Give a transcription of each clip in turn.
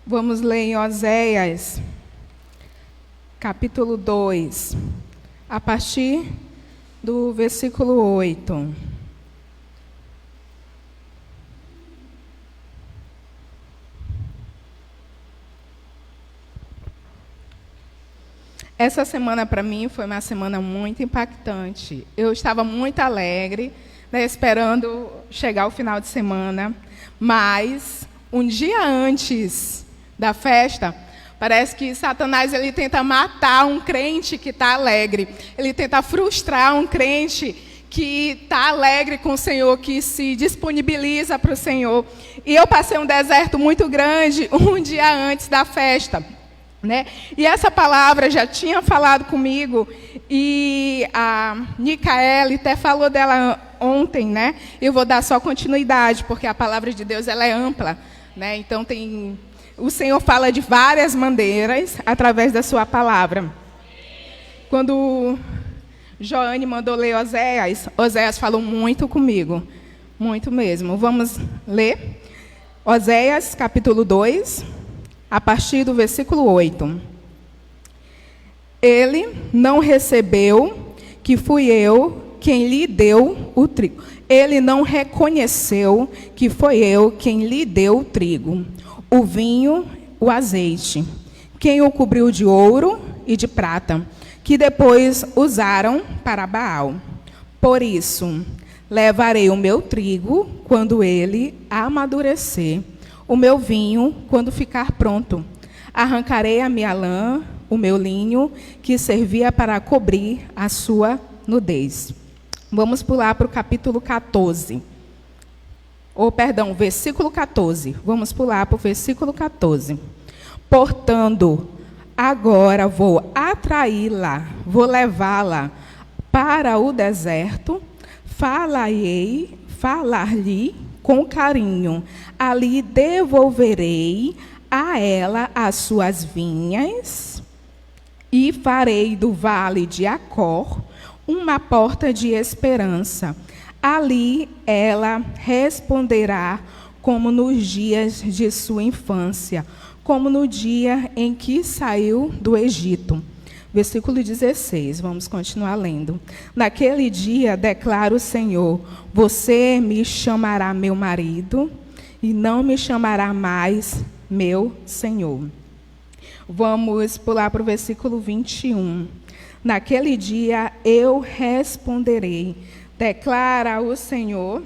Vamos ler em Oséias, capítulo 2, a partir do versículo 8. Essa semana, para mim, foi uma semana muito impactante. Eu estava muito alegre, esperando chegar o final de semana, mas um dia antes da festa, parece que Satanás ele tenta matar um crente que está alegre. Ele tenta frustrar um crente que está alegre com o Senhor, que se disponibiliza para o Senhor. E eu passei um deserto muito grande um dia antes da festa. E essa palavra já tinha falado comigo, e a Micaele até falou dela ontem, Eu vou dar só continuidade, porque a palavra de Deus ela é ampla, Então o Senhor fala de várias maneiras através da sua palavra. Quando Joane mandou ler Oséias falou muito comigo, muito mesmo. Vamos ler Oséias capítulo 2, a partir do versículo 8. Ele não recebeu que fui eu quem lhe deu o trigo. Ele não reconheceu que foi eu quem lhe deu o trigo, o vinho, o azeite, quem o cobriu de ouro e de prata, que depois usaram para Baal. Por isso, levarei o meu trigo quando ele amadurecer, o meu vinho quando ficar pronto. Arrancarei a minha lã, o meu linho, que servia para cobrir a sua nudez. Vamos pular para o capítulo 14. Versículo 14. Vamos pular para o versículo 14. Portanto, agora vou atraí-la, vou levá-la para o deserto, falar-lhe com carinho. Ali devolverei a ela as suas vinhas e farei do vale de Acor uma porta de esperança. Ali ela responderá como nos dias de sua infância, como no dia em que saiu do Egito. Versículo 16, vamos continuar lendo. Naquele dia, declara o Senhor, você me chamará meu marido e não me chamará mais meu Senhor. Vamos pular para o versículo 21. Naquele dia eu responderei, declara o Senhor,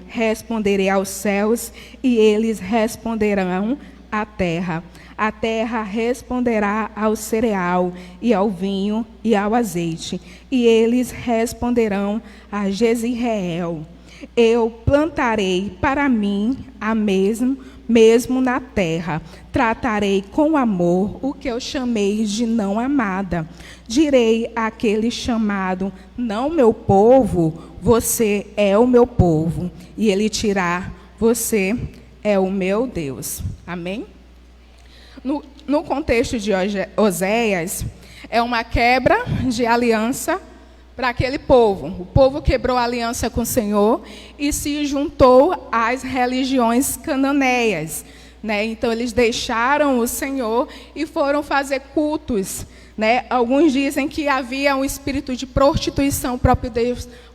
responderei aos céus e eles responderão à terra. A terra responderá ao cereal e ao vinho e ao azeite, e eles responderão a Jezreel. Eu plantarei para mim mesmo na terra. Tratarei com amor o que eu chamei de não amada. Direi àquele chamado não meu povo, você é o meu povo. E ele dirá, você é o meu Deus. Amém? No contexto de Oséias, é uma quebra de aliança para aquele povo. O povo quebrou a aliança com o Senhor e se juntou às religiões cananeias. Então, eles deixaram o Senhor e foram fazer cultos. Alguns dizem que havia um espírito de prostituição.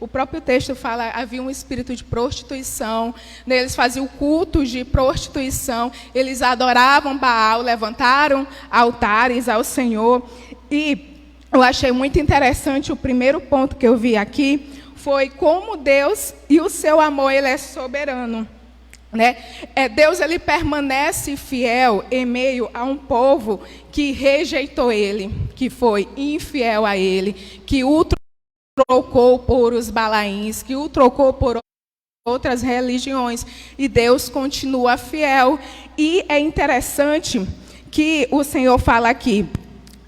O próprio texto fala que havia um espírito de prostituição. Eles faziam cultos de prostituição. Eles adoravam Baal, levantaram altares ao Senhor. E eu achei muito interessante, o primeiro ponto que eu vi aqui foi como Deus e o seu amor, ele é soberano. Deus ele permanece fiel em meio a um povo que rejeitou ele, que foi infiel a ele, que o trocou por os balaíns, que o trocou por outras religiões, e Deus continua fiel. E é interessante que o Senhor fala aqui,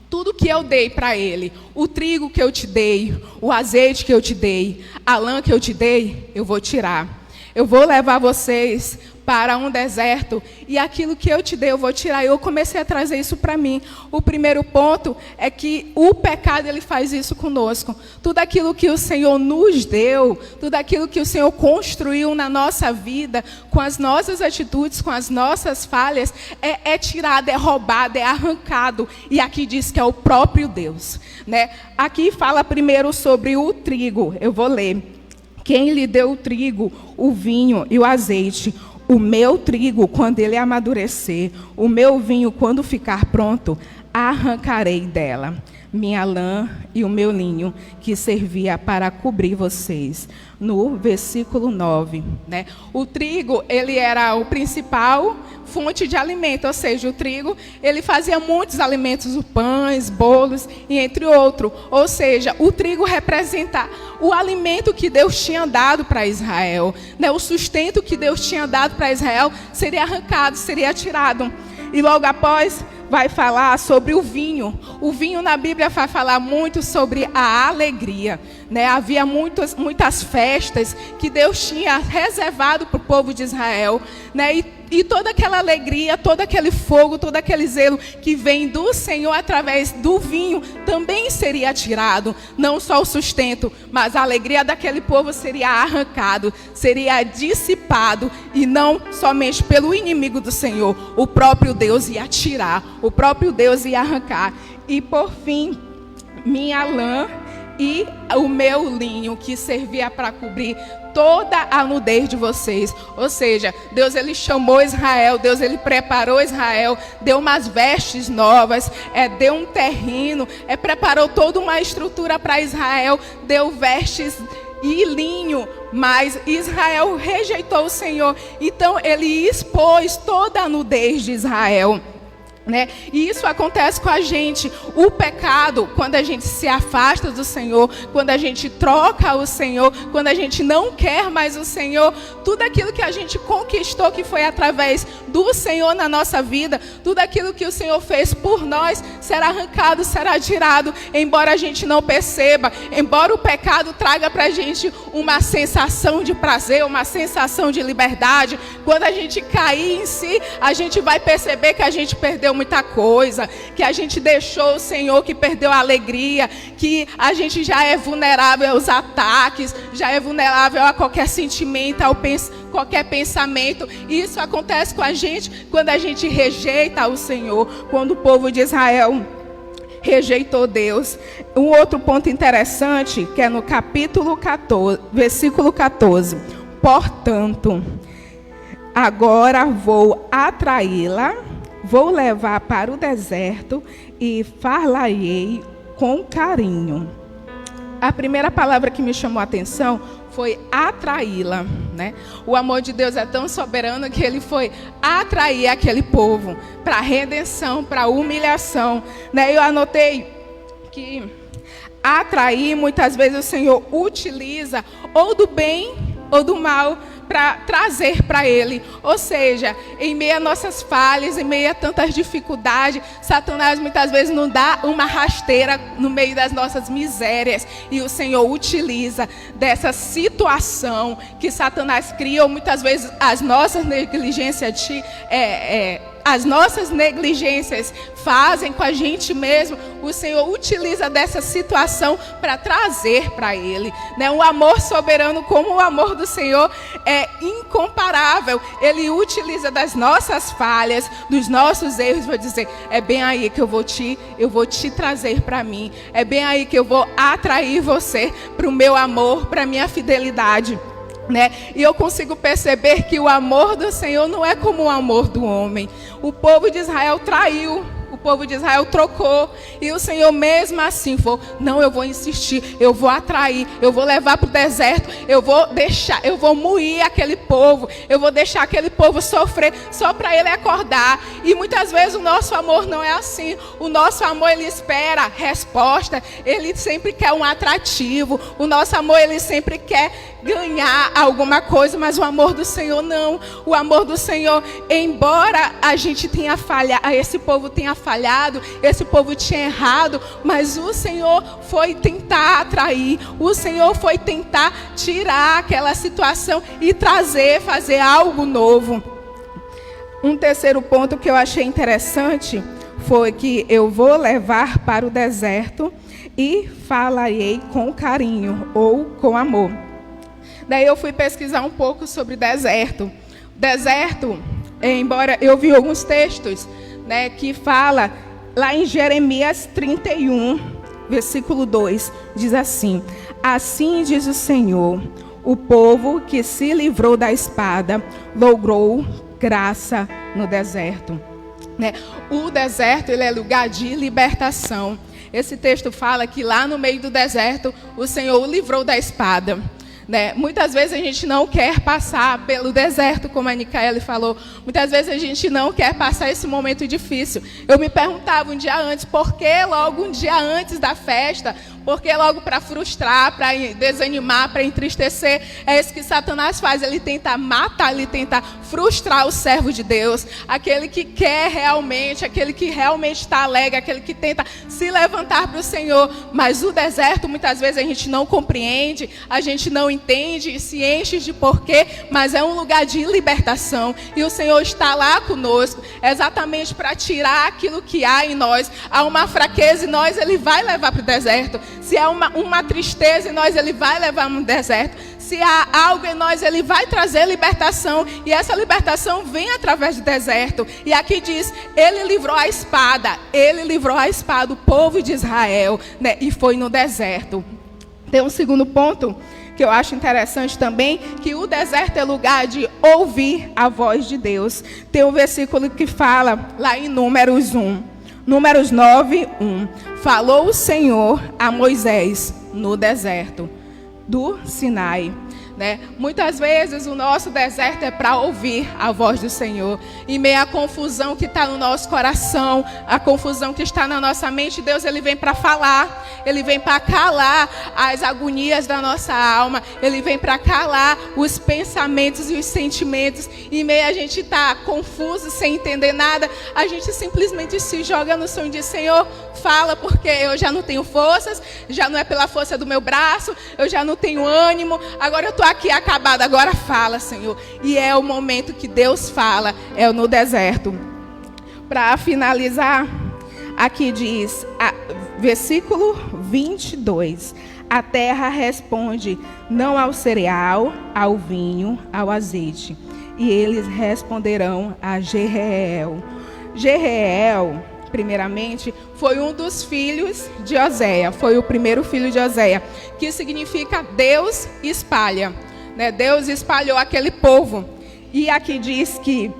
tudo que eu dei para ele, o trigo que eu te dei, o azeite que eu te dei, a lã que eu te dei, eu vou tirar. Eu vou levar vocês para um deserto, e aquilo que eu te dei eu vou tirar. Eu comecei a trazer isso para mim. O primeiro ponto é que o pecado, ele faz isso conosco. Tudo aquilo que o Senhor nos deu, tudo aquilo que o Senhor construiu na nossa vida, com as nossas atitudes, com as nossas falhas, é tirado, é roubado, é arrancado. E aqui diz que é o próprio Deus, né? Aqui fala primeiro sobre o trigo. Eu vou ler. Quem lhe deu o trigo, o vinho e o azeite? O meu trigo, quando ele amadurecer, o meu vinho, quando ficar pronto, arrancarei dela minha lã e o meu linho, que servia para cobrir vocês. No versículo 9, né? O trigo, ele era o principal fonte de alimento, ou seja, o trigo, ele fazia muitos alimentos, pães, bolos, e entre outros. Ou seja, o trigo representa o alimento que Deus tinha dado para Israel, né? O sustento que Deus tinha dado para Israel seria arrancado, seria tirado. E logo após vai falar sobre o vinho. O vinho na Bíblia vai falar muito sobre a alegria, né? Havia muitas festas que Deus tinha reservado para o povo de Israel, né? E toda aquela alegria, todo aquele fogo, todo aquele zelo que vem do Senhor através do vinho também seria tirado. Não só o sustento, mas a alegria daquele povo seria arrancado, seria dissipado. E não somente pelo inimigo do Senhor, o próprio Deus ia tirar, o próprio Deus ia arrancar. E por fim, minha lã e o meu linho, que servia para cobrir toda a nudez de vocês. Ou seja, Deus, ele chamou Israel, Deus, ele preparou Israel, deu umas vestes novas, deu um terreno, preparou toda uma estrutura para Israel, deu vestes e linho, mas Israel rejeitou o Senhor. Então ele expôs toda a nudez de Israel, né? E isso acontece com a gente. O pecado, quando a gente se afasta do Senhor, quando a gente troca o Senhor, quando a gente não quer mais o Senhor, tudo aquilo que a gente conquistou, que foi através do Senhor na nossa vida, tudo aquilo que o Senhor fez por nós, será arrancado, será tirado, embora a gente não perceba, embora o pecado traga para a gente uma sensação de prazer, uma sensação de liberdade. Quando a gente cair em si, a gente vai perceber que a gente perdeu muita coisa, que a gente deixou o Senhor, que perdeu a alegria, que a gente já é vulnerável aos ataques, já é vulnerável a qualquer sentimento, qualquer pensamento. Isso acontece com a gente quando a gente rejeita o Senhor, quando o povo de Israel rejeitou Deus. Um outro ponto interessante, que é no capítulo 14, versículo 14. Portanto, agora vou atraí-la, vou levar para o deserto e far-la-ei com carinho. A primeira palavra que me chamou a atenção foi atraí-la, né? O amor de Deus é tão soberano que ele foi atrair aquele povo para a redenção, para a humilhação, né? Eu anotei que atrair, muitas vezes o Senhor utiliza ou do bem ou do mal para trazer para Ele. Ou seja, em meio a nossas falhas, em meio a tantas dificuldades, Satanás muitas vezes nos dá uma rasteira no meio das nossas misérias, e o Senhor utiliza dessa situação que Satanás cria, ou muitas vezes as nossas negligências as nossas negligências fazem com a gente mesmo. O Senhor utiliza dessa situação para trazer para Ele, né? Um amor soberano como o amor do Senhor é incomparável. Ele utiliza das nossas falhas, dos nossos erros. Vou dizer, é bem aí que eu vou te trazer para mim. É bem aí que eu vou atrair você para o meu amor, para a minha fidelidade, né? E eu consigo perceber que o amor do Senhor não é como o amor do homem. O povo de Israel traiu, o povo de Israel trocou, e o Senhor mesmo assim falou: não, eu vou insistir, eu vou atrair, eu vou levar para o deserto, eu vou moer aquele povo, eu vou deixar aquele povo sofrer só para ele acordar. E muitas vezes o nosso amor não é assim. O nosso amor, ele espera resposta, ele sempre quer um atrativo. O nosso amor, ele sempre quer ganhar alguma coisa, mas o amor do Senhor não. O amor do Senhor, embora a gente tenha falhado, esse povo tenha falhado, esse povo tinha errado, mas o Senhor foi tentar atrair, o Senhor foi tentar tirar aquela situação e fazer algo novo. Um terceiro ponto que eu achei interessante foi que eu vou levar para o deserto e falarei com carinho ou com amor. Daí eu fui pesquisar um pouco sobre deserto. Deserto, embora eu vi alguns textos, né, que fala lá em Jeremias 31, versículo 2, diz assim: assim diz o Senhor, o povo que se livrou da espada logrou graça no deserto. Né? O deserto, ele é lugar de libertação. Esse texto fala que lá no meio do deserto o Senhor o livrou da espada. Né? Muitas vezes a gente não quer passar pelo deserto, como a Nicaele falou. Muitas vezes a gente não quer passar esse momento difícil. Eu me perguntava um dia antes, por que logo um dia antes da festa? Por que logo para frustrar, para desanimar, para entristecer? É isso que Satanás faz. Ele tenta matar, ele tenta frustrar o servo de Deus. Aquele que quer realmente, aquele que realmente está alegre, aquele que tenta se levantar para o Senhor. Mas o deserto, muitas vezes a gente não compreende, a gente não entende, se enche de porquê, mas é um lugar de libertação. E o Senhor está lá conosco, exatamente para tirar aquilo que há em nós. Há uma fraqueza em nós, Ele vai levar para o deserto. Se há uma tristeza em nós, Ele vai levar para o deserto. Se há algo em nós, Ele vai trazer libertação. E essa libertação vem através do deserto. E aqui diz, Ele livrou a espada. Ele livrou a espada, o povo de Israel, né? E foi no deserto. Tem um segundo ponto que eu acho interessante também, que o deserto é lugar de ouvir a voz de Deus. Tem um versículo que fala lá em Números 1. Números 9, 1. Falou o Senhor a Moisés no deserto do Sinai. Né? Muitas vezes o nosso deserto é para ouvir a voz do Senhor. Em meio à confusão que está no nosso coração, a confusão que está na nossa mente, Deus, Ele vem para falar. Ele vem para calar as agonias da nossa alma. Ele vem para calar os pensamentos e os sentimentos. Em meio a gente está confuso, sem entender nada, a gente simplesmente se joga no chão e diz, Senhor, fala, porque eu já não tenho forças, já não é pela força do meu braço, eu já não tenho ânimo, agora eu estou aqui acabado, agora fala, Senhor. E é o momento que Deus fala, é no deserto. Para finalizar, aqui diz, versículo 22, a terra responde, não ao cereal, ao vinho, ao azeite, e eles responderão a Jezreel. Jezreel, primeiramente, foi um dos filhos de Oséia, foi o primeiro filho de Oséia, que significa Deus espalha, né? Deus espalhou aquele povo. E aqui diz que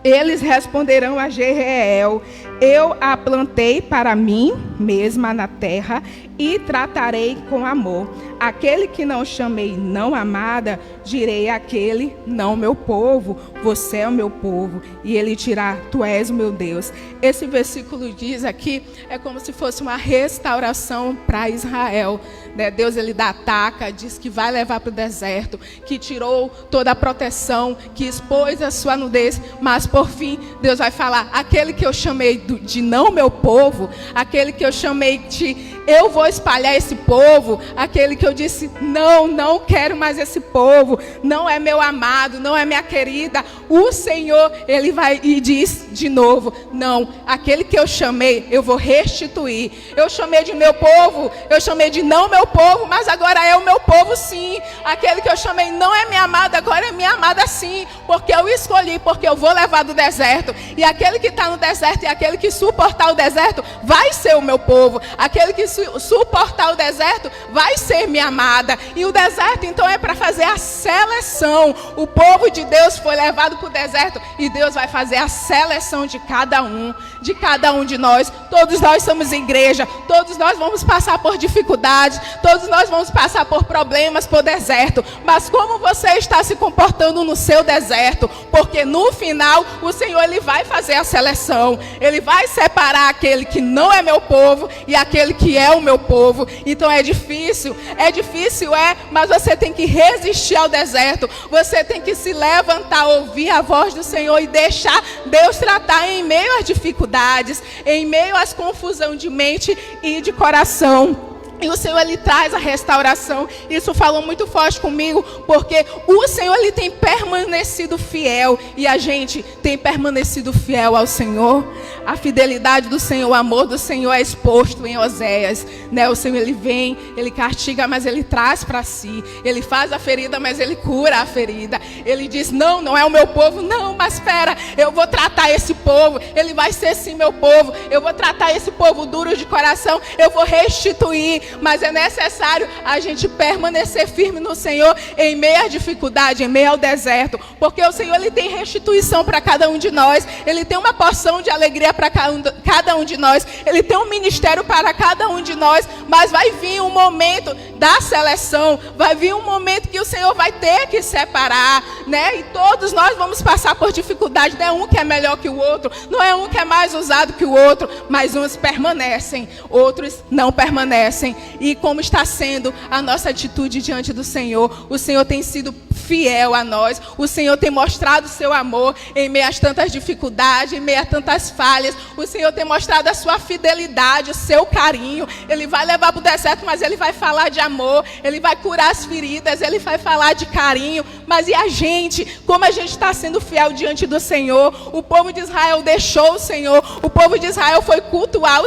eles responderão a Jezreel, eu a plantei para mim mesma na terra e tratarei com amor. Aquele que não chamei não amada, direi àquele não meu povo, você é o meu povo. E ele dirá, tu és o meu Deus. Esse versículo diz aqui, é como se fosse uma restauração para Israel. Né? Deus, ele dá ataca, diz que vai levar para o deserto, que tirou toda a proteção, que expôs a sua nudez, mas por fim, Deus vai falar, aquele que eu chamei de não meu povo, aquele que eu chamei de eu vou espalhar esse povo, aquele que eu disse, não quero mais esse povo, não é meu amado, não é minha querida, o Senhor, ele vai e diz de novo, não, aquele que eu chamei, eu vou restituir. Eu chamei de meu povo, eu chamei de não meu povo, mas agora é o meu povo sim. Aquele que eu chamei não é minha amada, agora é minha amada sim, porque eu escolhi, porque eu vou levar do deserto. E aquele que está no deserto e aquele que suportar o deserto vai ser o meu povo. Aquele que suportar o deserto vai ser minha amada. E o deserto então é para fazer a seleção. O povo de Deus foi levado para o deserto e Deus vai fazer a seleção de cada um de nós. Todos nós somos igreja, todos nós vamos passar por dificuldades, todos nós vamos passar por problemas, por deserto. Mas como você está se comportando no seu deserto? Porque no final o Senhor, ele vai fazer a seleção. Ele vai separar aquele que não é meu povo e aquele que é o meu povo. Então é difícil, mas você tem que resistir ao deserto. Você tem que se levantar, ouvir a voz do Senhor e deixar Deus tratar em meio às dificuldades, em meio às confusão de mente e de coração. E o Senhor, Ele traz a restauração. Isso falou muito forte comigo, porque o Senhor, Ele tem permanecido fiel. E a gente tem permanecido fiel ao Senhor. A fidelidade do Senhor, o amor do Senhor é exposto em Oséias, né? O Senhor, Ele vem, Ele castiga, mas Ele traz para si. Ele faz a ferida, mas Ele cura a ferida. Ele diz, não, não é o meu povo. Não, mas espera, eu vou tratar esse povo. Ele vai ser sim meu povo. Eu vou tratar esse povo duro de coração. Eu vou restituir. Mas é necessário a gente permanecer firme no Senhor em meio à dificuldade, em meio ao deserto. Porque o Senhor, Ele tem restituição para cada um de nós. Ele tem uma porção de alegria para cada um de nós. Ele tem um ministério para cada um de nós. Mas vai vir um momento da seleção. Vai vir um momento que o Senhor vai ter que separar, né? E todos nós vamos passar por dificuldade. Não é um que é melhor que o outro. Não é um que é mais usado que o outro. Mas uns permanecem, outros não permanecem. E como está sendo a nossa atitude diante do Senhor? O Senhor tem sido fiel a nós. O Senhor tem mostrado o seu amor em meio a tantas dificuldades, em meio a tantas falhas. O Senhor tem mostrado a sua fidelidade, o seu carinho. Ele vai levar para o deserto, mas Ele vai falar de amor. Ele vai curar as feridas, Ele vai falar de carinho. Mas e a gente? Como a gente está sendo fiel diante do Senhor? O povo de Israel deixou o Senhor. O povo de Israel foi cultuar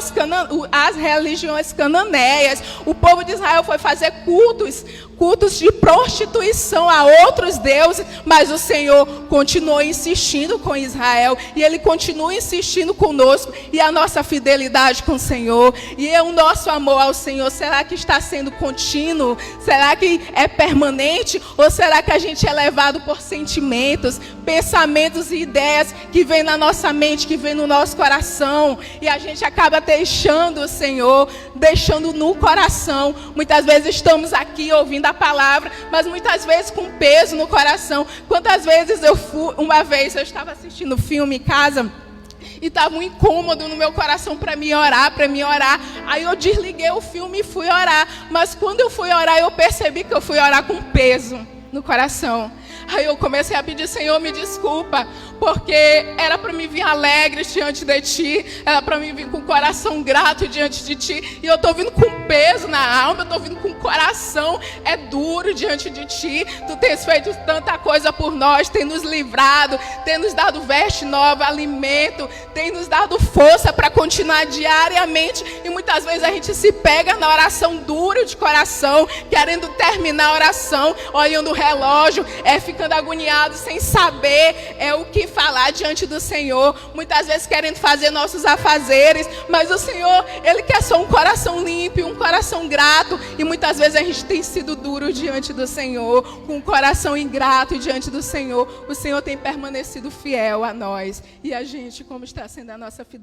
as religiões cananeias. O povo de Israel foi fazer cultos de prostituição a outros deuses, mas o Senhor continuou insistindo com Israel, e Ele continua insistindo conosco, e a nossa fidelidade com o Senhor, e o nosso amor ao Senhor, será que está sendo contínuo? Será que é permanente? Ou será que a gente é levado por sentimentos, pensamentos e ideias que vêm na nossa mente, que vêm no nosso coração, e a gente acaba deixando o Senhor, deixando no coração? Muitas vezes estamos aqui ouvindo a palavra, mas muitas vezes com peso no coração. Quantas vezes uma vez eu estava assistindo filme em casa e estava um incômodo no meu coração para me orar. Aí eu desliguei o filme e fui orar. Mas quando eu fui orar, eu percebi que eu fui orar com peso no coração. Aí eu comecei a pedir, Senhor, me desculpa, porque era para me vir alegre diante de Ti, era para me vir com o coração grato diante de Ti, e eu estou vindo com peso na alma, eu estou vindo com o coração duro diante de Ti. Tu tens feito tanta coisa por nós, tem nos livrado, tem nos dado veste nova, alimento, tem nos dado força para continuar diariamente, e muitas vezes a gente se pega na oração dura de coração, querendo terminar a oração, olhando o relógio, ficando agoniado, sem saber o que falar diante do Senhor, muitas vezes querendo fazer nossos afazeres, mas o Senhor, Ele quer só um coração limpo, um coração grato, e muitas vezes a gente tem sido duro diante do Senhor, com um coração ingrato diante do Senhor. O Senhor tem permanecido fiel a nós, e a gente, como está sendo a nossa fidelidade?